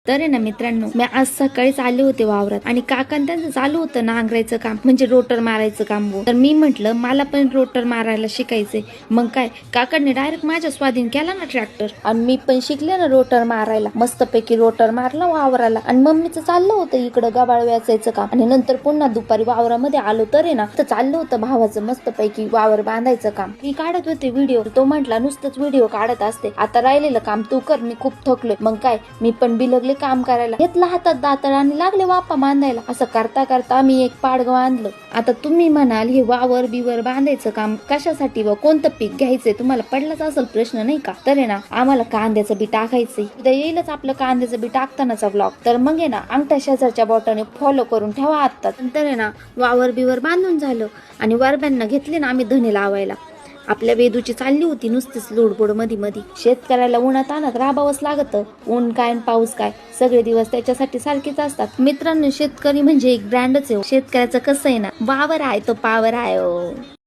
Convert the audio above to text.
तर आहे ना मित्रांनो, मी आज सकाळीच आले होते वावरात आणि काकांनी त्यांचं चालू होतं नांगरायचं काम, म्हणजे रोटर मारायचं काम. तर मी म्हटलं मला पण रोटर मारायला शिकायचंय. मग काय काकांनी डायरेक्ट माझ्या स्वाधीन केला ना ट्रॅक्टर, आणि मी पण शिकले ना रोटर मारायला. मस्तपैकी रोटर मारला वावराला. आणि मम्मीचं चाललं होतं इकडं गबाळ वेचायचं काम. आणि नंतर पुन्हा दुपारी वावरामध्ये आलो तर आहे ना, तर चाललं होतं भावाचं मस्तपैकी वावर बांधायचं काम. मी काढत होते व्हिडिओ. तो म्हटला नुसतंच व्हिडिओ काढत असते, आता राहिलेलं काम तू कर, मी खूप थकलोय. मग काय मी पण बिलगले काम करायला. घेतला हातात दातळ आणि लागले वापा बांधायला. असं करता करता मी एक पाडगं बांधलं. आता तुम्ही म्हणाल हे वावर बिवर बांधायचं काम कशासाठी व कोणतं पीक घ्यायचंय तुम्हाला पडलाच असेल प्रश्न, नाही का? तर आहे ना आम्हाला कांद्याचं बी टाकायचंय. उद्या येईलच आपलं कांद्याचं बी टाकतानाचा ब्लॉग. तर मग आहे ना अंगठ्या शेजारच्या बोटाने फॉलो करून ठेवा आता. नंतर आहे ना वावर बिवर बांधून झालं आणि वरब्यांना घेतले ना आम्ही धने लावायला. आपल्या वेदूची चालली होती नुसतीच लोडबोड मध्ये. शेतकऱ्याला उन्हात आणत राबावंच लागतं. ऊन काय पाऊस काय सगळे दिवस त्याच्यासाठी सारखेच असतात. मित्रांनो, शेतकरी म्हणजे एक ब्रँडच आहे. शेतकऱ्याचं कसं आहे ना, वावर आहे तो पावर आहे.